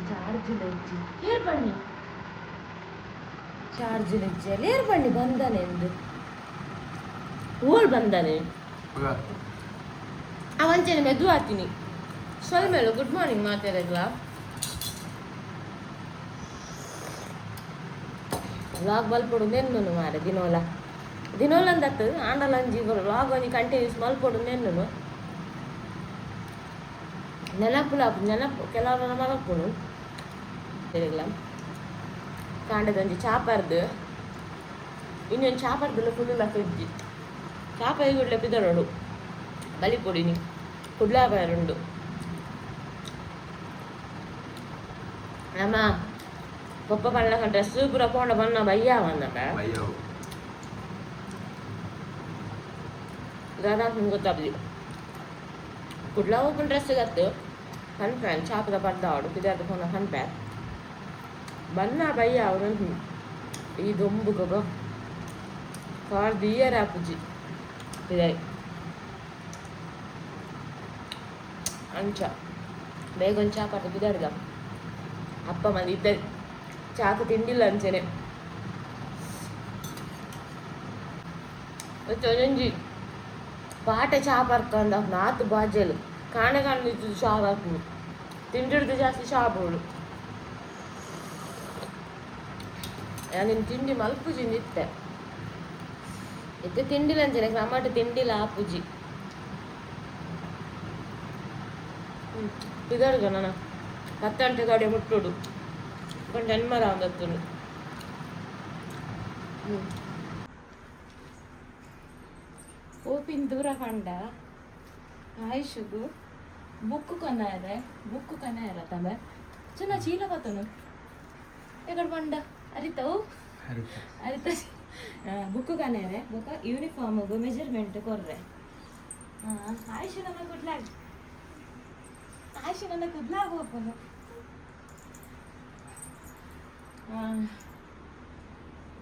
charge ಇಜ್ಜಿ air ಬನ್ನಿ charge ಇಜ್ಜಲ್ಲಿ air ಬನ್ನಿ ಬಂದಾನೆ ಎಂದು ಓಲ್ ಬಂದಾನೆ ಅವಂಚನೆ ಮೆದು ಹಾಕ್ತೀನಿ ಸ್ವಲ್ಪ ಮೇಲು ಗುಡ್ ಮಾರ್ನಿಂಗ್ ಮಾತಾಡಿದ್ವಾ ವ್ಲಾಗ್ ಮಲ್ಪಡು ನೆನ್ನು ಮಾರೆ ದಿನೋಲ ಅಂದತ್ತು ಆಂಡಲಂಜಿ ವ್ಲಾಗ್ ಒಂಜಿ ಕಂಟಿನ್ಯೂಸ್ ಮಲ್ಪಡು ನೆನ್ನು ನೆನಪು ಕೆಲವರ ಮಲಪುನು ಸರಿಲ್ಲ ಕಾಂಡದೊಂಜಿ ಚಾಪರ್ದು ಇನ್ನೊಂದು ಚಾಪರ್ದಲ್ಲ ಫುಲ್ ಲಕ್ಕಜ್ಜಿ ಚಾಪ ಈಗುಡ್ಲೆ ಪಿದರೋಡು ಬಲಿ ಕೊಡಿನಿ ಕುಡ್ಲಾಬರುಂಡು ನಮ್ಮ ಪಪ್ಪ ಪಂಡ ಡ್ರೆಸ್ ಪೂರ ಪೋಂಡ ಬಣ್ಣ ಬಯ್ಯ ಬಂದಟ ದಾದಾ ಗೊತ್ತಾಗ್ಲಿ ಕುಡ್ಲಾ ಹೋಗ್ಕೊಂಡು ಡ್ರೆಸ್ ಗತ್ತು ಫನ್ ಪ್ಯಾನ್ ಚಾಪದ ಪಡ್ದಾಡು ಪಿದಾರ್ದು ಫೋನ ಫನ್ ಪ್ಯಾನ್ ಬಣ್ಣ ಬಯ್ಯ ಅವರು ಈ ದೊಂಬು ಗೊಬ್ಬ ಕಾರ್ದು ಇಯರ್ ಆಪುಜಿ ಪಿದಾಯಿ ಅಂಚ ಬೇಗ ಒಂದು ಚಾಪಾಟ ಬಿದಾಡ್ದ ಅಪ್ಪ ಮಂದಿ ಇದ್ದ ಚಾಕು ತಿಂಡಿಲ್ಲ ಅಂಚೆನೆ ಒಂಜೊಂಜಿ ಪಾಟ ಚಾಪರ್ಕಂದ ನಾತು ಬಾಜಲು ಕಾಣೆ ಕಾಣಿದ್ದು ಶಾಪ್ ಹಾಕ್ನು ತಿಂಡಿಡ್ದು ಜಾಸ್ತಿ ಶಾಪುಗಳು ನಿನ್ನ ತಿಂಡಿ ಮಲ್ಪುಜಿ ನಿತ್ತೆ ಇತ್ತೆ ತಿಂಡಿಲ್ಲ ಅಂಚನೆ ಟಮಾಟೊ ತಿಂಡಿಲ್ಲ ಆಪುಜಿ ಇದರ್ಗ ನಾನು 10 ಗಂಟೆ ಗಾಡಿ ಮುಟ್ಟೋಡು ಕೊಂಡು ಜನ್ಮರ ಒಂದತ್ತು ಓಪಿನ ದೂರ ಕಂಡ ಆಯುಷುಗು ಬುಕ್ಕು ಕನ್ನ ಇರ ತಮ್ಮ ಚೆನ್ನ ಚೀಲ ಬತ್ತನು ಎಕಡೆ ಬಂಡ ಅರಿತವು ಅರಿತ ಬುಕ್ಕು ಕನ್ನ ಬುಕ್ಕ ಯೂನಿಫಾರ್ಮ್ಗು ಮೆಜರ್ಮೆಂಟ್ ಕೊರ್ರೆ ಆಯುಷು ನಮ್ಮ ಗುಡ್ಲಾಗ ಆಯುಷು ನನ್ನ ಕುದ್ಲಾಗ ಹೋಗ್ಬೋದು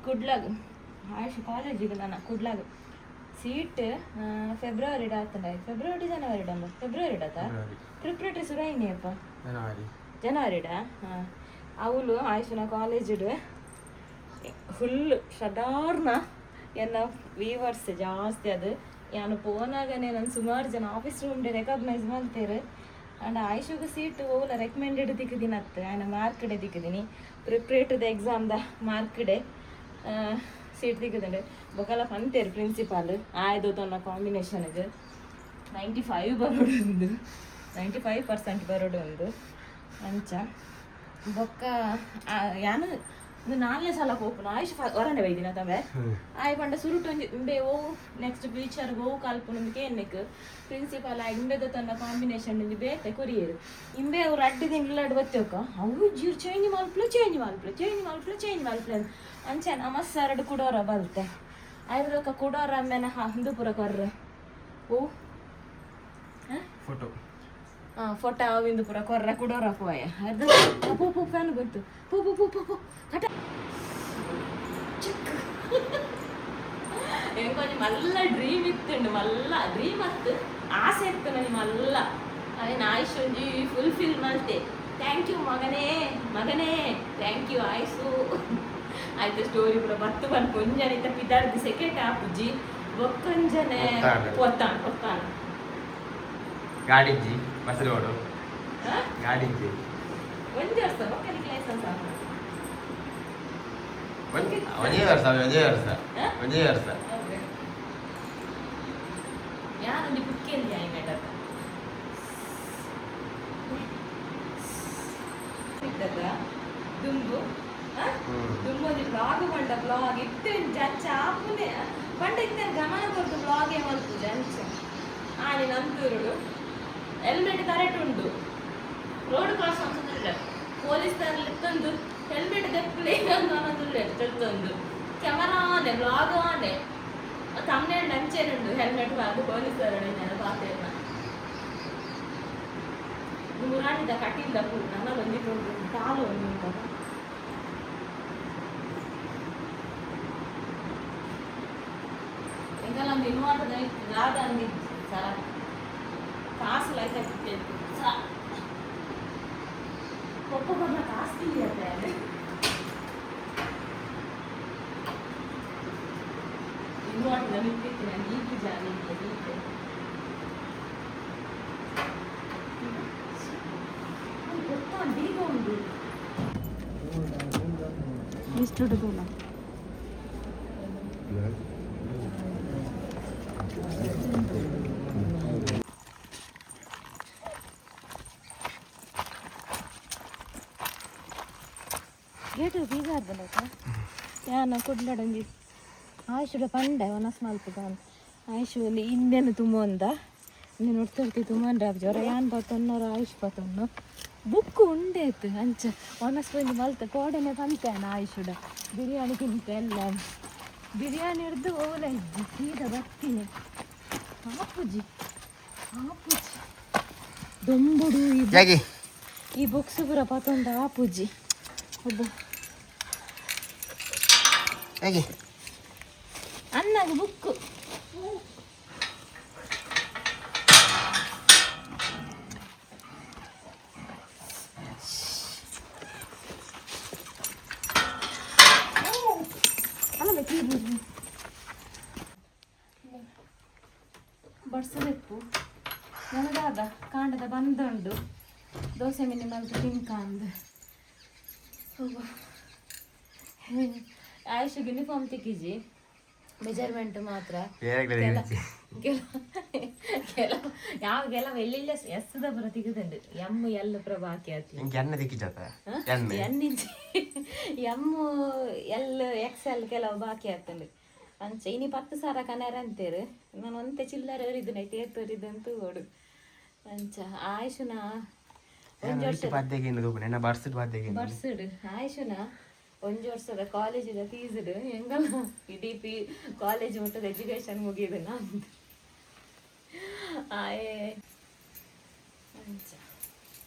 ಕುಡ್ಲಾಗ ಆಯುಷ್ ಕಾಲೇಜಿಗೆ ನನ್ನ ಕುಡ್ಲಾಗ ಸೀಟ್ ಫೆಬ್ರವರಿ ಫೆಬ್ರವರಿ ಜನವರಿ ಫೆಬ್ರವರಿ ಪ್ರಿಪ್ರೇಟರಿ ಸುರಾಯಿನಿಯಪ್ಪ ಜನವರಿಡಾ ಅವಳು ಆಯುಷನ ಕಾಲೇಜಿಡು ಫುಲ್ ಸಾಧಾರಣ ಎನ್ನ ವೀವರ್ಸ್ ಜಾಸ್ತಿ ಅದು ನಾನು ಪೋನಾಗನೇ ನಾನು ಸುಮಾರು ಜನ ಆಫೀಸ್ ರೂಮ್ಡೆ ರೆಕಗ್ನೈಸ್ ಮಾಡ್ತೇವೆ ಅಂಡ್ ಆಯುಷಗೆ ಸೀಟ್ ಓಲ ರೆಕಮೆಂಡೆಡ್ ದಿಕ್ಕದಿನ ಅತ್ತ ಆಯ್ನ ಮಾರ್ಕ್ಡೆ ದಿಕ್ಕದಿನಿ ಪ್ರಿಪ್ರೇಟರ್ದ ಎಕ್ಸಾಮ್ದ ಮಾರ್ಕ್ಡೆ ಸೀಟ್ ದಿಕ್ಕದಂಡೆ ಬೊಕಲ ಪಂತೇರು ಪ್ರಿನ್ಸಿಪಾಲ್ ಆಯ್ದು ತನ್ನ ಕಾಂಬಿನೇಷನ್ಗೆ 95 ಬರೋಡು ಒಂದು 95% ಬರೋಡು ಒಂದು ಅಂಚ ಬೊಕ್ಕ ಯಾನು ಇದು 4ನೇ ಸಲ ಹೋಗ್ನು ಆಯುಷ್ ಹೊರನೆ ಬೈದಿನ ತವೆ ಆಯ್ ಪಂಡ ಸುರುಟು ಇಂಬೆ ಓವು ನೆಕ್ಸ್ಟ್ ಫ್ಯೂಚರ್ಗೆ ಓವು ಕಲ್ಪನೊಂದಿಗೆ ಏನ್ಬೇಕು ಪ್ರಿನ್ಸಿಪಾಲ್ ಇಂಬೆದ ತನ್ನ ಕಾಂಬಿನೇಷನ್ ಬೇತೆ ಕೊರಿಯರು ಇಂಬೆ ಅವ್ರು ಅಡ್ಡಿ ತಿಂಗ್ಳಾಡು ಬತ್ತೋಕ ಅವು ಜೀರು ಚೇಂಜ್ ಮಲ್ಪ್ಲೆ ಅಂಚೆ ನಮಸ್ 2 ಕುಡೋರ ಬಲ್ತೆ ಆಯ್ರಕ ಕುಡೋರ ಆಮೇಲೆ ಹಿಂದೂ ಪುರ ಕೊರ್ರೆ ಓ ಫೋಟೋ ಫೋಟೋ ಅವಿಂದು ಪುರ ಕೊರ್ರೆ ಕುಡೋರ ಪೋಯ ಅದು ಪೂ ಫ್ಯಾನ್ ಗೊತ್ತು ಪೂ ಕಟ ಎಂಕೊಂಚ ಮಲ್ಲ ಡ್ರೀಮ್ ಇತ್ತುಂಡು ಮಲ್ಲ ಡ್ರೀಮ್ ಅತ್ತು ಆಸೆ ಇತ್ತು ನನಗೆ ಮಲ್ಲ ಅದೇ ಆಯುಷ್ ಒಂಜಿ ಫುಲ್ಫಿಲ್ ಮಾಡ್ತೆ ಥ್ಯಾಂಕ್ ಯು ಮಗನೇ ಥ್ಯಾಂಕ್ ಯು ಆಯುಷು ಆಯ್ತು ಸ್ಟೋರಿ ಪುರ ಬತ್ತು ಬಂದು ಕೊಂಜನ ಇತ್ತ ಪಿದಾರ್ದು ಸೆಕೆಂಡ್ ಆಪುಜಿ ಬೊಕ್ಕೊಂಜನೆ ಒತ್ತಾನ ಗಾಡಿಜ್ಜಿ ಬಸರೋಡು ಗಾಡಿಜ್ಜಿ ಒಂದು ವರ್ಷ ಮಕ್ಕಳಿಗೆ ಲೈಸೆನ್ಸ್ ಆಗ ಒಂದೇ ವರ್ಷ ಯಾರೊಂದು ಕುಕ್ಕಿಯಲ್ಲಿ ಆಯ್ತು ದುಂಬು ದುಂಬೊಂದು ಬ್ಲಾಗ್ ಬಂಡ ಬ್ಲಾಗ್ ಇತ್ತು ಚಾಪುನೆ ಬಂಡ ಇತ್ತ ಗಮನ ಕೊಟ್ಟು ಬ್ಲಾಗೇ ಮಲ್ತು ಜಂಚ ಆನಿ ನಂತೂರುಡು ಹೆಲ್ಮೆಟ್ ಕರೆಕ್ಟ್ ಉಂಟು ರೋಡ್ ಕ್ರಾಸ್ ಮಾಡ್ತಿಲ್ಲ ಪೊಲೀಸ್ ತಂದು ಹೆಲ್ಮೆಟ್ ದಪ್ಪಲೆ ತಂದು ಕ್ಯಾಮರಾ ಆನೆ ಬ್ಲಾಗ್ ಆನೆ ತಮ್ಮನೇಳು ನಂಚೇನುಂಡು ಹೆಲ್ಮೆಟ್ ಅದು ಪೊಲೀಸ್ ನೆನಪು ಪಾತೇನ ನೂರಾಣಿದ ಕಟ್ಟಿಲ್ಲ ನನ್ನ ಬಂದಿಟ್ಟು ಕಾಲು ಒಂದು ಎಂಗೆಲ್ಲ ಒಂದು ಇನ್ವಾಲ್ವ್ ರಾಧ ಅಂದಿದ್ದು ಸರ ಕಾಸು ಲೈಕ್ ಒಬ್ಬೊಬ್ಬರನ್ನ ಕಾಸ್ಟ್ಲಿ ಇರುತ್ತೆ ഇങ്ങോട്ട് നിൽക്കിട്ട് ഞാൻ നീറ്റ് ജാനില്ല നീറ്റ് ഇഷ്ടപ്പെടുത്തില്ല ಗೇಟ್ ಬೀಗ ಆಡ್ದಲ್ಲ ಯಾನ ಕೊಡ್ಲಡಂಗಿ ಆಯುಷುಡ ಪಂಡೆ ಒನಸ್ ಮಲ್ಪುಗಾನ್ ಆಯುಷಲ್ಲಿ ಇಂದೇನು ತುಂಬ ನೀನು ನೋಡ್ತಿರ್ತಿ ತುಂಬ ಜ್ವರ ಯಾನ್ ಬತ್ತನ್ನೋರು ಆಯುಷ್ ಬತ್ತನ್ನು ಬುಕ್ಕು ಉಂಡೇತು ಅಂಚ ಒನಸ್ ಬಂದು ಮಲ್ತ ಕೋಡೆನೆ ಪಂತೇನ ಆಯುಷುಡ ಬಿರಿಯಾನಿ ತಿಂತೆ ಎಲ್ಲ ಬಿರಿಯಾನಿ ಹಿಡ್ದು ಓಲ ಇದ್ದಿ ಸೀದಾ ಬರ್ತೀನಿ ಆಪುಜಿ ದೊಂಬುಡು ಈ ಬುಕ್ಸ್ ಪುರ ಪತ್ತೊಂದ ಆಪುಜಿ ಒಬ್ಬ ಅನ್ನಾಗ ಬುಕ್ಕು ಬಡ್ಸಬೇಕು ನನಗಾದ ಕಾಂಡದ ಬಂದುಂಡು ದೋಸೆ ಮಿನಿ ಮಲ್ತು ತಿನ್ಕಂದು ಆಯುಷ್ ಯೂನಿಫಾರ್ಮ್ ತಿಕ್ಕಿಜಿ ಮೆಜರ್ಮೆಂಟ್ ಮಾತ್ರ ಯಾವಾಗೆಲ್ಲ ಎಲ್ಲಿಲ್ಲ ಎಸ್ದ ಬರ ತೆಗೆದುಂಡು ಎಮ್ ಎಲ್ ಪುರ ಬಾಕಿ ಆತಿ ಎಮ್ ಎಲ್ ಎಕ್ಸೆಲ್ ಕೆಲವು ಬಾಕಿ ಆಗ್ತಂಡು ಅಂಚ ಇನಿ 10,000 ಕನ್ನಡ ಅಂತೀರು ನಾನು ಒಂತೆ ಚಿಲ್ಲರೆ ಅವರಿದ್ದು ನೈಟ್ ಏತರಿದಂತೂ ಓಡು ಅಂಚ ಆಯುಷನ ಬರ್ಸುಡು ಆಯುಷನ 1 ವರ್ಷದ ಕಾಲೇಜಿದ ಫೀಸ್ಡು ಹೆಂಗಲ್ಲ ಇಡೀ ಕಾಲೇಜ್ ಮಟ್ಟದ ಎಜುಕೇಶನ್ ಮುಗಿದು ನಾನು ಅಂಚ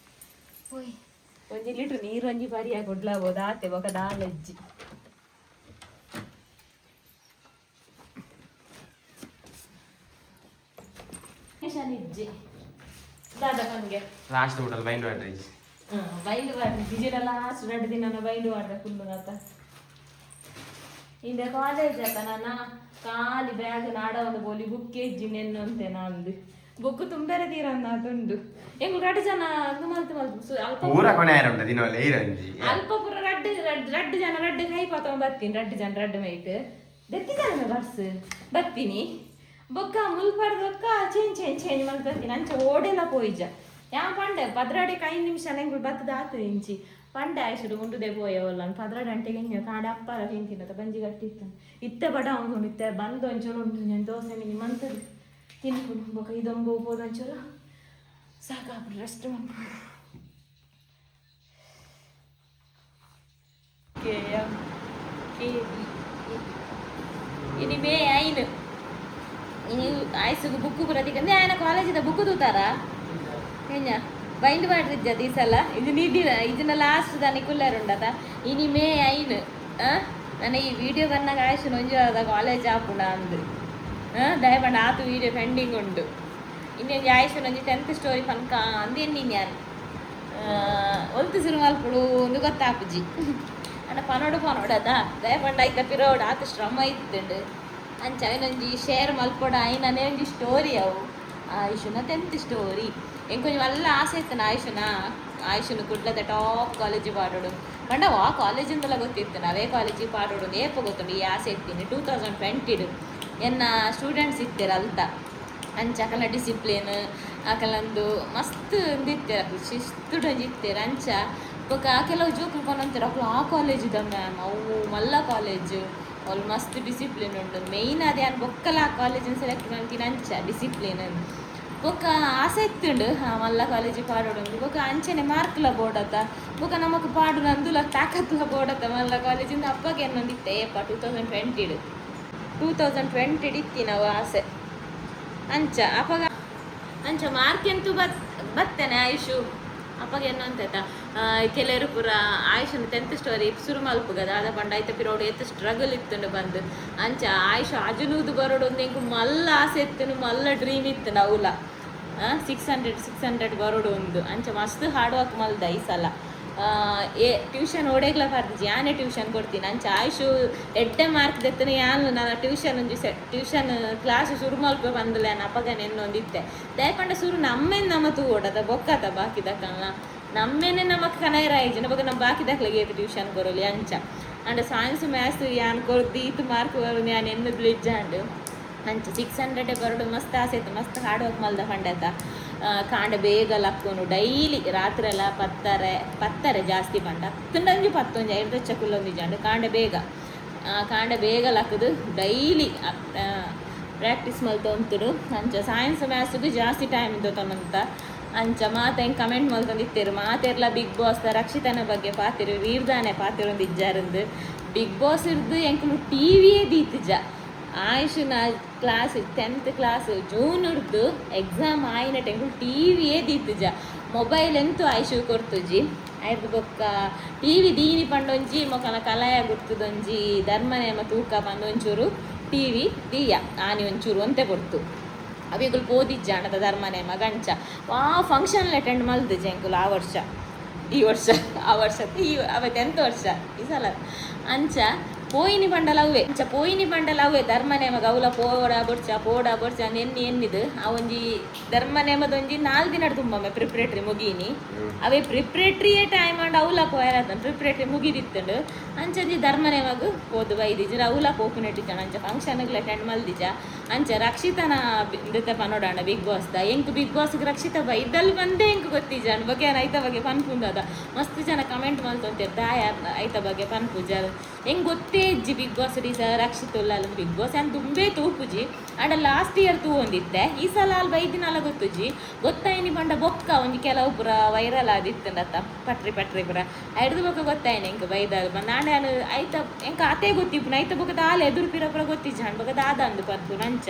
ಓಯ್ 1 ಲೀಟ್ರ್ ನೀರು ಒಂಜಿ ಪರಿಯಾಗಿ ಕೊಡ್ಲಾಬೋದು ಆತೆ ಬೊಕ ದಾಲಜ್ಜಿ ಇಜ್ಜಿ ದಾದ ಕನ್ಗೆ ಲಾಸ್ಟ್ ಹೋಟೆಲ್ ಬೈಂಡ್ ವಾಟರ್ ಬೈಂಡ್ ವಾಟರ್ ಬಿಜಿನ ಲಾಸ್ಟ್ 2 ದಿನ ಬೈಂಡ್ ವಾಟರ್ ಫುಲ್ ಆತ ಇಂದ ಕಾಲೇಜ್ ಆತ ನಾನು ಖಾಲಿ ಬ್ಯಾಗ್ ನಾಡ ಒಂದು ಬೋಲಿ ಬುಕ್ ಇಜ್ಜಿ ನೆನ್ನು ಅಂತೆ ನಂದು ಬುಕ್ ತುಂಬೆರೆ ತೀರನ್ನ ಅದುಂಡು ಎಂಗು 2 ಜನ ಮಲ್ತು ಅಲ್ಪ ಪೂರ ಕೊನೆ ಆರಂಡ ದಿನವಲ್ಲ ಈರಂಜಿ ಅಲ್ಪ ಪೂರ 2 ಜನ 2 ಕೈ ಪಾತ ಬರ್ತೀನಿ 2 ಜನ 2 ಮೈಟ್ ದೆತ್ತಿದ್ದಾನೆ ಬರ್ಸ್ ಬರ್ತೀನಿ ಬೊಕ್ಕ ಮುಲ್ಪಡ್ದೊಕ್ಕ ಚೇಂಜ್ ಮಾಡ್ತೀನಿ ಅಂಚೆ ಓಡೆಲ್ಲ ಪೋಯ್ಜ ಯಾ ಪಂಡೆ ಪದ್ರಾಡಿ 5 ನಿಮಿಷ ಎಂಗಳು ಬತ್ತದ ಆತು ಇಂಚಿ ಪಂಡೆ ಆಯ್ಸುಡು ಉಂಡುದೆ ಪೋಯವಲ್ಲ ಪದ್ರಾಡಿ ಅಂಟೆಗೆ ಹಿಂಗೆ ಕಾಡೆ ಅಪ್ಪಾರ ತಿಂತಿನತ ಬಂಜಿ ಗಟ್ಟಿತ್ತಾನೆ ಇತ್ತೆ ಬಡ ಅವನು ಇತ್ತೆ ಬಂದು ಒಂಚೂರು ಉಂಟು ನಾನು ದೋಸೆ ಮಿನಿ ಮಂತದ್ದು ತಿನ್ಕೊಂಡು ಬೊಕ್ಕ ಇದೊಂಬು ಹೋದ ಒಂಚೂರು ಸಾಕಾಗ್ಬಿಡು ರೆಸ್ಟ್ ಮಾಡ್ಕೊಂಡು ಇನಿ ಮೇ ಐನು ಆಯ್ಸುಗು ಬುಕ್ಕು ಬರದಿಕ್ಕಂದ್ರೆ ఆయన ಕಾಲೇಜಿದ ಬುಕ್ಕು ತೂತಾರ ಹೆಂಗ ಬೈಂಡ್ ಮಾಡಿದ್ದ ಈ ಸಲ ಇದು ನಿದ್ದಿನ ಇದನ್ನ ಲಾಸ್ಟ್ ದಾನಿ ಕುಲ್ಲರ್ ಉಂಡದ ಇನಿ ಮೇ ಐನು ನನ್ನ ಈ ವಿಡಿಯೋ ಬಂದಾಗ ಆಯ್ಸು ಒಂಜು ಅದ ಕಾಲೇಜ್ ಆಪುಣ ಅಂದು ದಯಪಂಡ ಆತು ವಿಡಿಯೋ ಪೆಂಡಿಂಗ್ ಉಂಡು ಇನ್ನೊಂದು ಆಯ್ಸು ಒಂಜಿ 10th ಸ್ಟೋರಿ ಪನ್ಕ ಅಂದೇನು ನಾನು ಒಲ್ತು ಸಿರು ಮಲ್ಪುಡು ಒಂದು ಗೊತ್ತಾಪುಜಿ ಅಣ್ಣ ಪನೋಡದ ದಯಪಂಡ ಐತ ಪಿರೋಡ್ ಆತು ಶ್ರಮ ಇತ್ತುಂಡು ಅಂಚ ಅವನೊಂಜಿ ಶೇರ್ ಮಲ್ಪೊಡ ಐನನೇ ಒಂಜಿ ಸ್ಟೋರಿ ಅವು ಆಯುಷನ 10th ಸ್ಟೋರಿ ಎಂಕ್ ಕೊಂಚ ವಲ್ಲ ಆಸೆ ಇತ್ತನ ಆಯುಷನು ಕುಡ್ಲದ ಟಾಪ್ ಕಾಲೇಜ್ ಪಾಡೋಡು ಪಂಡವ ಆ ಕಾಲೇಜಿಂದಲ ಗೊತ್ತಿತ್ತು ಅವೇ ಕಾಲೇಜಿಗೆ ಪಾಡೋಡು ನೇಪ ಗೊತ್ತುಂಡು ಈ ಆಸೆ ಇತ್ತೀನಿ 2020 ಎನ್ನ ಸ್ಟೂಡೆಂಟ್ಸ್ ಇತ್ತೀರ ಅಲ್ತ ಅಂಚ ಅಕಲ್ನ ಡಿಸಿಪ್ಲಿನ್ ಅಕಲಂದು ಮಸ್ತ್ ಇತ್ತೀರ ಶಿಸ್ತುಡೊಂಜಿ ಇತ್ತೀರ ಅಂಚ ಬೊಕ ಕೆಲವು ಜೋಕುಲು ಕೊನಂತೀರ ಅಕ್ಲು ಆ ಕಾಲೇಜಿದ ಮ್ಯಾಮ್ ಅವು ಮಲ್ಲ ಕಾಲೇಜ್ ಅವ್ರು ಮಸ್ತ್ ಡಿಸಿಪ್ಲಿನ್ ಉಂಟು ಮೇಯ್ನ್ ಅದೇ ನಾನು ಬೊಕ್ಕಲ ಆ ಕಾಲೇಜಿನ ಸೆಲೆಕ್ಟ್ ಮಾಡ್ತೀನಿ ಅಂಚ ಡಿಸಿಪ್ಲಿನ್ ಬೊಕ್ಕ ಆಸೆ ಇತ್ತುಂಡು ಮಲ್ಲ ಕಾಲೇಜಿಗೆ ಪಾಡೋಡು ಬೊಕ್ಕ ಅಂಚನೆ ಮಾರ್ಕ್ಲ ಬೋಡತ್ತ ಬೊಕ್ಕ ನಮಕ್ ಪಾಡು ನಂದುಲ ತಾಕತ್ಲ ಬೋಡತ್ತ ಮಲ್ಲ ಕಾಲೇಜಿಂದ ಅಪ್ಪಗೆ ಏನೊಂದಿತ್ತೆ ಏಪ 2020 ಇತ್ತಿ ನಾವು ಆಸೆ ಅಂಚ ಅಪ್ಪಗ ಅಂಚ ಮಾರ್ಕ್ ಎಂತೂ ಬತ್ತೇನೆ ಆಯುಷು ಅಪ್ಪಗೆ ಏನಂತ ಕೆಲವರು ಪುರ ಆಯುಷನ 10th ಸ್ಟೋರಿ ಶುರು ಮಲ್ಪುಗದ ಅದ ಪಂಡ ಐತ ಪಿರೋಡು ಎತ್ತು ಸ್ಟ್ರಗಲ್ ಇತ್ತುಂಡು ಬಂದು ಅಂಚ ಆಯುಷ ಅಜುನೂದು ಬರೋಡು ಒಂದು ಎಂಕು ಮಲ್ಲ ಆಸೆ ಇತ್ತು ಮಲ್ಲ ಡ್ರೀಮ್ ಇತ್ತು ನವುಲ 600 ಬರೋಡು ಒಂದು ಅಂಚ ಮಸ್ತ್ ಹಾರ್ಡ್ ವರ್ಕ್ ಮಲ್ದ ಈ ಸಲ ಟ್ಯೂಷನ್ ಓಡೇಗ್ಲ ಬರ್ದಿಜಿ ಯಾನೇ ಟ್ಯೂಷನ್ ಕೊಡ್ತೀನಿ ಅಂಚ ಆಯುಷು ಎಡ್ಡೆ ಮಾರ್ಕ್ ದೆತ್ತನೆ ಯಾನು ನಾನು ಟ್ಯೂಷನ್ ಟ್ಯೂಷನ್ ಕ್ಲಾಸ್ ಶುರು ಮಲ್ಪ ಬಂದಲೆ ಅಪ್ಪಗನೆ ಎನ್ನೊಂದಿತ್ತೆ ದಯಪಂಡ ಶುರು ನಮ್ಮ ತೂ ಓಡದ ಬೊಕ್ಕತ ಬಾಕಿ ದಕ್ಕಲ್ಲ ನಮ್ಮೇನೆ ನಮಕ್ ಕನೈರಾಯ್ಜನ ಬಗ್ಗೆ ನಮ್ಮ ಬಾಕಿ ದಾಖಲೆಗೆ ಟ್ಯೂಷನ್ ಕೊರಲಿ ಅಂಚ ಅಂಡ್ ಸೈನ್ಸ್ ಮ್ಯಾಥ್ಸ್ ಯಾನ್ ಕೊರ್ದಿ ಇತ್ತು ಮಾರ್ಕ್ ಬರೋದು ನಾನು ಎನ್ನದು ಲಿಜ್ಜಾಂಡು ಅಂಚ 600 ಬರೋಡು ಮಸ್ತ್ ಆಸೆ ಇತ್ತು ಮಸ್ತ್ ಹಾರ್ಡ್ ವರ್ಕ್ ಮಲ್ದ ಪಂಡತ ಕಾಂಡ ಬೇಗ ಲಕ್ಕೋನು ಡೈಲಿ ರಾತ್ರಿ ಎಲ್ಲ ಪತ್ತಾರೆ ಜಾಸ್ತಿ ಪಂಡ 10 11 ಐದು ಚಕುಲ್ಲೊಂದು ಜಾಂಡು ಕಾಂಡ ಬೇಗ ಲಕ್ಕದು ಡೈಲಿ ಪ್ರಾಕ್ಟೀಸ್ ಮಲ್ತೊಂತುಡು ಅಂಚ ಸೈನ್ಸ್ ಮ್ಯಾಥ್ಸ್ಗೂ ಜಾಸ್ತಿ ಟೈಮ್ ಇದ್ದೊತ್ತೊಂದಂತ ಅಂಚ ಮಾತ ಹೆಂಗೆ ಕಮೆಂಟ್ ಮಲ್ತೊಂದಿತ್ತೇರು ಮಾತೆರ್ಲ ಬಿಗ್ ಬಾಸ್ ರಕ್ಷಿತನ ಬಗ್ಗೆ ಪಾತಿರು ವೀರ್ದಾನೆ ಪಾತಿರೊಂದು ಇಜ್ಜಾರಂದು ಬಿಗ್ ಬಾಸ್ ಇರ್ದು ಎಂಕುಲು ಟಿವಿಯೇ ದೀತಿಜ ಆಯುಷನ ಕ್ಲಾಸ್ 10th ಕ್ಲಾಸ್ ಜೂನ್ ಹಿಡ್ದು ಎಕ್ಸಾಮ್ ಆಯ್ನ ಟೆಂಕುಲು ಟಿವಿಯೇ ದೀತಿಜ ಮೊಬೈಲ್ ಎಂತೂ ಆಯುಷು ಕೊರ್ತುಜಿ ಆಯ್ತು ಬೊಕ್ಕ ಟಿವಿ ದೀನಿ ಪಂಡೊಂಜಿ ಮೊಕಲ ಕಲಾಯ ಗುರ್ತದೊಂಜಿ ಧರ್ಮನೇಮ ತೂಕ ಪಂದೊಂಚೂರು ಟಿವಿ ದೀಯ ಆನಿ ಒಂಚೂರು ಒಂತೆ ಕೊಡ್ತು ಅವಿಗಳು ಓದಿಜ್ಜ ಅಣ್ಣದ ಧರ್ಮನೇಮ ಗಂಚ ಫಂಕ್ಷನ್ ಅಟೆಂಡ್ ಮಲ್ದಿಜ್ಜ ಎಂಕುಲು ಈ ವರ್ಷ ಅವ 10th ವರ್ಷ ಈ ಸಲ ಅಂಚ ಪೋಯಿನಿ ಬಂಡಲವೇ ಧರ್ಮನೇಮ ಗೌಲ ಪೋಡ ಬೊಡ್ಚ ಎನ್ನಿದು ಆ ಒಂಜಿ ಧರ್ಮನೇಮದೊಂಜಿ 4 ದಿನ ತುಂಬೊಮ್ಮೆ ಪ್ರಿಪ್ರೇಟ್ರಿ ಮುಗೀನಿ ಅವೇ ಪ್ರಿಪ್ರೇಟ್ರಿಯೇ ಟೈಮ್ ಅಂಡ್ ಅವಲ ಪೋಯರತ್ತ ಪ್ರಿಪ್ರೇಟ್ರಿ ಮುಗಿದಿತ್ತಂಡು ಅಂಚಂಜಿ ಧರ್ಮನೇಮಗು ಪೋದು ಬೈದಿಜ ಅವಲ ಪೋಪುನೆಟ್ಟಿಜ ಅಂಚ ಫಂಕ್ಷನ್ಗೆ ಅಟೆಂಡ್ ಮಲ್ದಿಜ ಅಂಚ ರಕ್ಷಿತನ ನೃತ್ಯ ಪನೋಡಾಂಡ ಬಿಗ್ ಬಾಸ್ದ ಎಂಕ್ ಬಿಗ್ ಬಾಸ್ಗೆ ರಕ್ಷಿತ ಬೈದಲ್ಲಿ ಬಂದೇ ಎಂಕ್ ಗೊತ್ತಿಜ ಬಗ್ಗೆ ಐತ ಬಗ್ಗೆ ಪನ್ಪುಂದದ ಮಸ್ತ್ ಜನ ಕಮೆಂಟ್ ಮಲ್ತೊಂತಿರ್ ದಾಯ ಐತ ಬಗ್ಗೆ ಪನ್ಪುಜ ಹೆಂಗೆ ಗೊತ್ತೇ ಇಜ್ಜಿ ಬಿಗ್ ಬಾಸ್ ರಕ್ಷಿತ ಉಲ್ಲ ಬಿಗ್ ಬಾಸ್ ಅಂತ ತುಂಬೇ ತೂಪುಜಿ ಆಡ ಲಾಸ್ಟ್ ಇಯರ್ ತೂ ಒಂದಿತ್ತೆ ಈ ಸಲ ಅಲ್ಲಿ ಬೈದಿನಲ್ಲ ಗೊತ್ತುಜಿ ಗೊತ್ತಾಯಿನಿ ಬಂಡ ಬೊಕ್ಕ ಒಂಜಿ ಕೆಲವು ಪುರ ವೈರಲ್ ಆದಿತ್ತಂದತ್ತ ಪಟ್ರಿ ಪುರ ಹಿಡ್ದು ಬೊಕ್ಕ ಗೊತ್ತಾಯಿನಿ ಎಂಕ್ ಬೈದಾಗ ನಾಳೆ ಐತ ಎಂಕ ಅತೇ ಗೊತ್ತಿಪ್ಪು ಐತ ಬೊಕ್ಕದ ಆಲೆ ಎದುರು ಪಿರ ಗೊತ್ತಿಜ್ಜ ಹಣ್ಣು ಬೊಕ್ಕದ ಆದ ಅಂದು ಪನ್ಪು ನಂಚ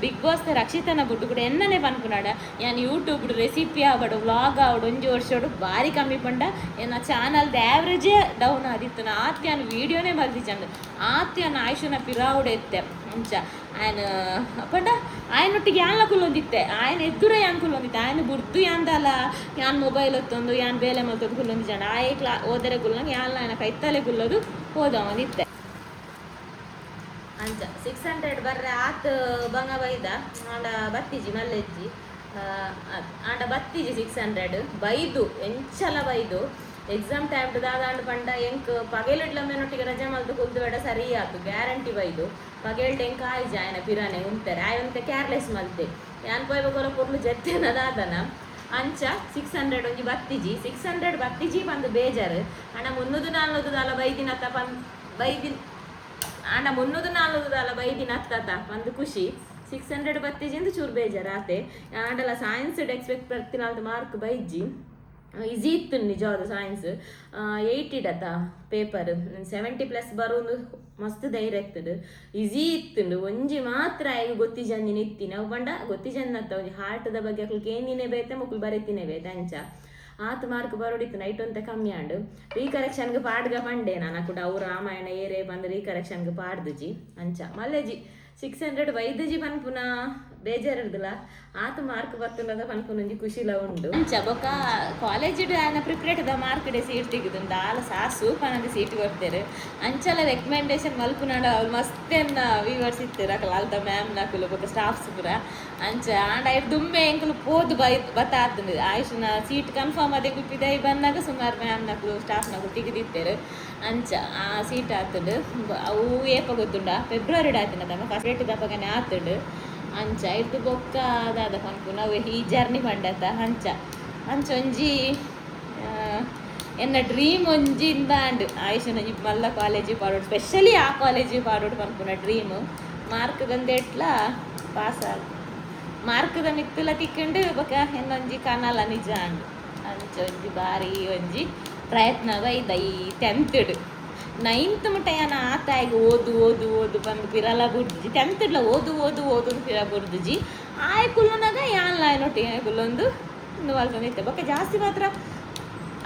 ಬಿಗ್ ಬಾಸ್ ರಕ್ಷಿತನ ಬುಡ್ಡು ಕೂಡ ಎನ್ನನೆ ಪನ್ಪುನಾಡ ಯಾನ್ ಯೂಟ್ಯೂಬ್ ರೆಸಿಪಿ ಆವಡು ವ್ಲಾಗ್ ಆವಡು ಒಂಜಿ ವರ್ಷೋಡು ಭಾರಿ ಕಮ್ಮಿ ಪಂಡ ಏನ ಚಾನಲ್ದ ಆ್ಯಾವ್ರೇಜೇ ಡೌನ್ ಆದಿತ್ತು ಆತ್ಯಾನ ವೀಡಿಯೋನೇ ಮಲ್ದಿಜಂಡು ಆತ್ಯಾನ ಆಯುಷನ ಪಿರಾವುಡೆ ಎತ್ತೆ ಮುಂಚ ಆಯ್ನ ಪಂಡ ಆಯ್ನೊಟ್ಟಿಗೆ ಯಾನ್ಲ ಕುಲ್ಲೊಂದಿತ್ತೆ ಆಯ್ನ ಎದುರ ಯಾನ್ ಕುಲ್ಲೊಂದಿತ್ತೆ ಆಯ್ನ ಬುರ್ದು ಯಾಂದಲ್ಲ ಯಾನ್ ಮೊಬೈಲ್ ಹೊತ್ತೊಂದು ಯಾನ್ ಬೇಲೆ ಮಲ್ತೊಂದು ಕುಲ್ಲೊಂದಿಜಂಡು ಆಯೇ ಓದರೆ ಗುಲ್ಲಂಗೆ ಯಾನ್ಲ ಆಯ್ನ ಕೈತಲೆ ಕುಲ್ಲೋದು ಹೋದವಂದಿತ್ತೆ ಅಂಚ 600 ಬರ್ರೆ ಆತ್ ಬಂಗ ಬೈದ ಆಂಡ ಬತ್ತಿಜಿ ಮಲ್ಲೆಜ್ಜಿ ಆಂಡ ಬತ್ತಿಜಿ 600 ಬೈದು ಎಂಚಲ ಬೈದು ಎಕ್ಸಾಮ್ ಟೈಮ್ ದಾದಾಂಡು ಪಂಡ ಎಂಕ್ ಪಗೇಲಿಡ್ಲಮ್ಮೆನೊಟ್ಟಿಗೆ ರಜೆ ಮಲ್ತು ಕುಲ್ದು ಬೇಡ ಸರಿ ಆಯ್ತು ಗ್ಯಾರಂಟಿ ಬೈದು ಪಗೇಲ್ಟ್ ಎಂಕ್ ಆಯ್ಜ ಆಯ್ನ ಪಿರಾನೆ ಉಂತಾರೆ ಆಯ್ವಂತೆ ಕೇರ್ಲೆಸ್ ಮಲ್ತೆ ಯಾನ್ ಪೋಯ್ಬೇಕೊಲ ಪೊರ್ಲು ಜೆತ್ತೇನದಾದನ ಅಂಚ 600 ಒಂಜಿ ಬತ್ತಿಜಿ 600 ಬತ್ತಿಜಿ ಬಂದು ಬೇಜಾರು ಅಣ್ಣ 300-400 ದಾಲ ಬೈದಿನತ್ತ ಬೈದಿನ ಆಂಡ 300-400 ದಾಲ ಬೈದಿನ ಅತ್ತತ ಒಂದು ಖುಷಿ 600 ಬತ್ತಿಜಿಂದು ಚೂರು ಬೇಜಾರು ಆತೆ ಆಂಡಲ ಸೈನ್ಸ್ ಎಕ್ಸ್ಪೆಕ್ಟ್ ಬರ್ತಿನ ಮಾರ್ಕ್ ಬೈಜಿ ಈಸಿ ಇತ್ತು ನಿಜವಾದ ಸೈನ್ಸ್ 80 ಇಡತ್ತ ಪೇಪರ್ 70+ ಬರೋದು ಮಸ್ತ್ ಧೈರ್ಯ ಆಗ್ತದೆ ಈಸಿ ಇತ್ತು ಒಂಜಿ ಮಾತ್ರ ಈಗ ಗೊತ್ತಿಜಂದಿ ನಿತ್ತಿ ನಾವು ಬಂಡ ಗೊತ್ತಿಜಂದತ್ತ ಒಂಜಿ ಹಾರ್ಟ್ದ ಬಗ್ಗೆ ಅಕ್ಲಿಗೆ ಏನಿನೇ ಬೇತೆ ಮಕ್ಕಳು ಬರೀತಿನೇ ಬೇತೆ ಅಂಚ ಆತು ಮಾರ್ಕ್ ಬರೋಡಿತ್ತು ನೈಟ್ ಅಂತ ಕಮ್ಮಿ ಆಂಡು ರೀಕರೆಕ್ಷನ್ಗೆ ಪಾಡ್ಗ ಪಂಡೆ ನಾನು ಕೂಡ ಅವ್ರು ರಾಮಾಯಣ ಏರೇ ಬಂದು ರೀಕರೆಕ್ಷನ್ಗೆ ಪಾಡ್ದುಜಿ ಅಂಚ ಮಲ್ಲೆಜಿ 600 ವೈದ್ಯಜಿ ಪನ್ಪುನ ಬೇಜಾರಿರ್ದಿಲ್ಲ ಆತ ಮಾರ್ಕ್ ಬರ್ತದ ಪನ್ಪುನೊಂಜಿ ಖುಷಿಲ ಉಂಡು ಅಂಚ ಬೊಕ್ಕ ಕಾಲೇಜ್ ಆಯ್ನ ಪ್ರಿಪ್ರೇಟ್ದ ಮಾರ್ಕ್ ಡೆ ಸೀಟ್ ತೆಗೆದುಂಡು ಆಲ ಸಾಸು ಪನದ ಸೀಟ್ ಕೊಡ್ತೇರು ಅಂಚಲ ರೆಕಮೆಂಡೇಶನ್ ಮಲ್ಪುನಾಡ ಅವ್ರು ಮಸ್ತೆನ್ನ ವ್ಯೂವರ್ಸ್ ಇತ್ತೇರು ಅಕಲ್ ಅಲ್ದ ಮ್ಯಾಮ್ ನಾಕುಲು ಬೊಕ್ಕ ಸ್ಟಾಫ್ಸ್ ಪುರ ಅಂಚ ಆಂಡ ದುಮ್ಮೆ ಎಂಕುಲು ಪೋದು ಬತ್ತಾತಂದು ಆಯುಷನ ಸೀಟ್ ಕನ್ಫರ್ಮ್ ಅದೇ ಗುಪ್ಪಿದೈ ಬಂದಾಗ ಸುಮಾರು ಮ್ಯಾಮ್ ನಾಕುಲು ಸ್ಟಾಫ್ ನಾಕು ತೆಗೆದಿತ್ತೇರು ಅಂಚ ಆ ಸೀಟ್ ಆತುಂಡು ಅವು ಏಪ ಗೊತ್ತುಂಡ ಫೆಬ್ರವರಿ ಆತಿನದಮ್ಮ ಫಸ್ಟ್ ಡೇಟ್ ದಪ್ಪಗನೆ ಆತುಂಡು ಅಂಚ ಇರ್ದು ಬೊಕ್ಕ ಅದಾದ ಪನ್ಪು ನಾವು ಈ ಜರ್ನಿ ಪಂಡತ್ತ ಅಂಚ ಒಂಜಿ ಎನ್ನ ಡ್ರೀಮ್ ಒಂಜಿಂದ ಅಂಡ್ ಆಯುಷನ ಮಲ್ಲ ಕಾಲೇಜಿಗೆ ಪಾಡೋಡು ಸ್ಪೆಷಲಿ ಆ ಕಾಲೇಜಿಗೆ ಪಾಡೋಡು ಪನ್ಪುನ ಡ್ರೀಮ್ ಮಾರ್ಕ್ ಬಂದೇಟ್ಲ ಪಾಸ್ ಆಗ ಮಾರ್ಕ್ದ ಮಿತ್ತುಲ ತಿಕ್ಕೊಂಡು ಬೊಕ್ಕ ಎನ್ನೊಂಜಿ ಕನಲ ನಿಜ ಅಂಡು ಅಂಚ ಒಂಜಿ ಬಾರಿ ಒಂಜಿ ಪ್ರಯತ್ನ ಬೈದ ಈ 10th 9th ಮುಟ್ಟಯ್ಯನ ಆತಾಯಿಗೆ ಓದು ಬಂದು ಪಿರಲ ಬುಡ್ಜಿ 10th ಓದು ಪಿರ ಬುಡ್ದುಜಿ ಆಯ್ ಕುಲ್ಲುನಾಗ ಯಾನ್ಲ ನೊಟ್ಟಿಗೆ ಕುಲ್ಲೊಂದು ವಾಲ್ಕೊಂಡಿತ್ತೆ ಬೊಕ್ಕ ಜಾಸ್ತಿ ಮಾತ್ರ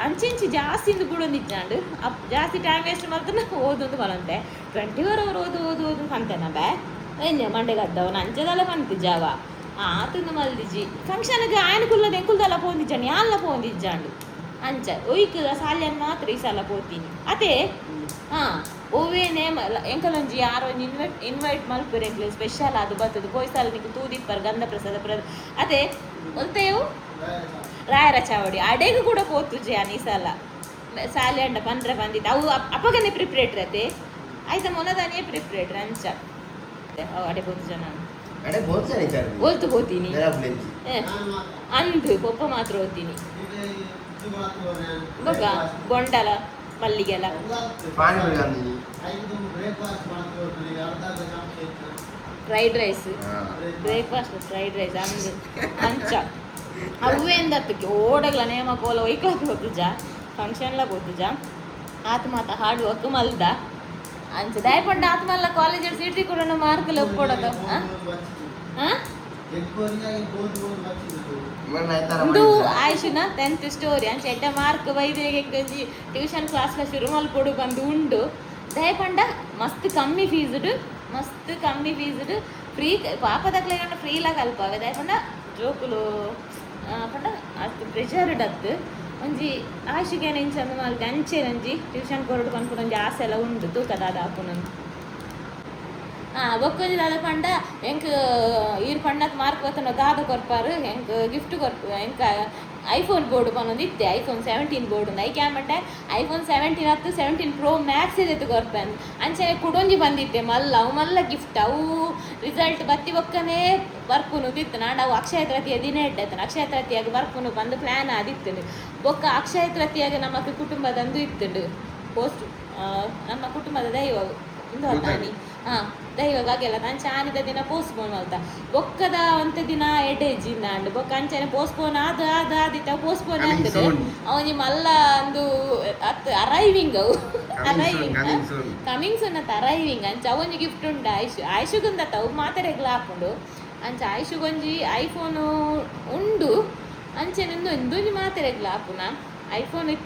ಅಂಚಿಂಚಿ ಜಾಸ್ತಿ ಇಂದು ಬುಡೊಂದಿಜ್ಜಾಂಡು ಜಾಸ್ತಿ ಟೈಮ್ ವೇಸ್ಟ್ ಮಾಡ್ತಾನೆ ಓದೊಂದು ಬಲಂತೆ 24 hour ಓದು ಕಂತೇನ ಬೇ ಎಂಜ ಮಂಡೆಗದ್ದವನ ಅಂಚದಲ್ಲ ಪಂತಿಜ್ಜಾವ ಆತಂದು ಮಲ್ದಿಜಿ ಫಂಕ್ಷನ್ಗೆ ಆಯ್ನ ಕುಲ್ಲದ ಎಂಕುಲ್ದಲ್ಲ ಪೋಂದಿಜ್ಜಾಂಡು ಯಾನ್ಲ ಪೋಂದಿಜ್ಜಾಂಡು ಅಂಚ ಒಯ್ಕ್ ಸಾಲ್ಯನ್ ಮಾತ್ರ ಈ ಸಲ ಪೋತೀನಿ ಅದೇ ಓವೇನೇ ಎಂಕಲೊಂಜಿ ಯಾರೋ ಇನ್ವೈಟ್ ಮಲ್ಪುರೆ ಸ್ಪೆಷಲ್ ಅದು ಬರ್ತದೆ ಪೋಯ್ಸಲ ನಿಂಗೆ ತೂದಿಪ್ಪರ್ ಗಂಧ ಪ್ರಸಾದ ಅದೇ ಒಲ್ತೆಯು ರಾಯರ ಚಾವಡಿ ಅಡೆಗೂ ಕೂಡ ಪೋತುಜೆ ಈ ಸಲ ಸಾಲ್ಯಂಡ ಪಂದ್ರ ಬಂದಿತ್ತು ಅವು ಅಪ್ಪಗನೆ ಪ್ರಿಪ್ರೇಟ್ರ್ ಅದೇ ಆಯ್ತಾ ಮೊನದಾನೇ ಪ್ರಿಪ್ರೇಟ್ರ್ ಅಂಚ ಅಡೆ ಪೋತುಜ ನಾನು ಓಲ್ತು ಹೋತೀನಿ ಅಂದು ಪೊಪ್ಪ ಮಾತ್ರ ಓದ್ತೀನಿ ಬೊಕ್ಕ ಬೊಂಡಲ ಮಲ್ಲಿಗೆಲ್ಲ fried rice breakfast fried rice ಅಂದು ಅಂಚ ಅವ್ವೇಂದತ್ತಕ್ಕೆ ಓಡಗ್ಲ ನೇಮ ಕೋಲ ಒಯ್ಕೊಳಕ್ಕೆ ಹೋಗುಜ ಫಂಕ್ಷನ್ಲ ಹೋಗುಜ ಆತ ಮಾತ ಹಾರ್ಡ್ ವರ್ಕ್ ಮಲ್ದ ಅಂಚ ದಯಪಂಡ ಆತ ಮಲ್ಲ ಕಾಲೇಜ್ ಸೀಟಿ ಕೂಡ ಮಾರ್ಕಲ್ಲಿ ಒಪ್ಕೊಡೋದು ಇದು ಆಯುಷನ 10th ಸ್ಟೋರಿ ಅಂಚ ಎಡ್ಡ ಮಾರ್ಕ್ ವೈದ್ಯರಿಗೆ ಟ್ಯೂಷನ್ ಕ್ಲಾಸ್ಲ ಶುರು ಮಲ್ಪೊಡು ಬಂದು ಉಂಡು ದಯಪಂಡ ಮಸ್ತ್ ಕಮ್ಮಿ ಫೀಸ್ಡ್ ಫ್ರೀ ಪಾಪದಕ್ಲೆ ಗಂಡ ಫ್ರೀಲ ಕಲ್ಪವೆ ದಯಪಂಡ ಜೋಕುಲು ಪಂಡ ಅಷ್ಟು ಪ್ರೆಷರ್ಡ್ ಅತ್ತು ಒಂಜಿ ಆಶಿಗೆ ನೆಂಚಂದ ಮಾಲ್ತೆ ಅಂಚೆ ನಂಜಿ ಟ್ಯೂಷನ್ ಕೊರಡು ಕನ್ಕೊಂಡು ಒಂಜಿ ಆಸೆ ಎಲ್ಲ ಉಂಡು ತೂಕದಾದ ಹಾಪುನಂದು ಬೊಕ್ಕೊಂಜಿ ದಾದ ಪಂಡ ಎಂಕ್ ಈರ್ ಪಂಡತ್ ಮಾರ್ಕ್ ಬತ್ತನ ದಾದ ಕೊರ್ಪಾರು ಎಂಕ್ ಗಿಫ್ಟ್ ಕೊರ್ಪು ಎಂಕ ಐಫೋನ್ ಬೋರ್ಡ್ ಪನ್ನೊಂದು ಇತ್ತೆ ಐಫೋನ್ 17 ಬೋರ್ಡ್ ಉಂಡು ಐಕೆ ಆಮಂಟೆ ಐಫೋನ್ 17 ಹತ್ತು 17 ಪ್ರೋ ಮ್ಯಾಕ್ಸ್ ಇದೆತ್ತು ಕೊರ್ಪನ್ ಅಂಚೆ ಕುಡೊಂಜಿ ಬಂದಿತ್ತೆ ಮಲ್ಲ ಅವು ಮಲ್ಲ ಗಿಫ್ಟ್ ಅವು ರಿಸಲ್ಟ್ ಬತ್ತಿ ಬೊಕ್ಕನೇ ಬರ್ಪುನು ತಿತ್ತು ನಾಡು ಅವು ಅಕ್ಷಯ ತೃತೀಯ ದಿನ ಇಡ್ಡತ್ತನ ಅಕ್ಷಯ ತೃತೀಯಾಗಿ ಬರ್ಪುನು ಬಂದು ಪ್ಲ್ಯಾನ್ ಆದಿತ್ತು ಬೊಕ್ಕ ಅಕ್ಷಯ ತೃತೀಯಾಗಿ ನಮ್ಮ ಕುಟುಂಬದಂದು ಇತ್ತು ಪೋಸ್ಟ್ ನಮ್ಮ ಕುಟುಂಬದ ದೈವ ಇಂದು ಅಲ್ತಾನಿ ದೈವಾಗ ಆಗೆಲ್ಲ ನಾನು ಚಾನಿದ ದಿನ ಪೋಸ್ಟ್ಪೋನ್ ಆಲ್ತಾ ಬೊಕ್ಕದ ಒಂತ ದಿನ ಎಡೇಜಿಂದ ಅಂಡು ಬೊಕ್ಕ ಅಂಚನೆ ಪೋಸ್ಟ್ಪೋನ್ ಆದಿತ್ತ ಪೋಸ್ಟ್ಪೋನ್ ಆಗ್ತದೆ ಅವನಿಗೆ ಮಲ್ಲ ಒಂದು ಅರೈವಿಂಗ್ ಅವು ಕಮಿಂಗ್ ಸೂನ್ ಅತ್ತ ಅರೈವಿಂಗ್ ಅಂಚ ಅವನಿಗೆ ಗಿಫ್ಟ್ ಉಂಡು ಆಯುಷುಗುಂದತ್ತ ಅವು ಮಾತಾಡೆಗ್ಲ ಹಾಕೊಂಡು ಅಂಚ ಆಯುಷುಗೊಂಜಿ ಐಫೋನು ಉಂಡು ಅಂಚೆ ನಿಂದು ಎಂದೊಂಜಿ ಮಾತಾಡೆಗ್ಲ ಹಾಪುನ ಐಫೋನ್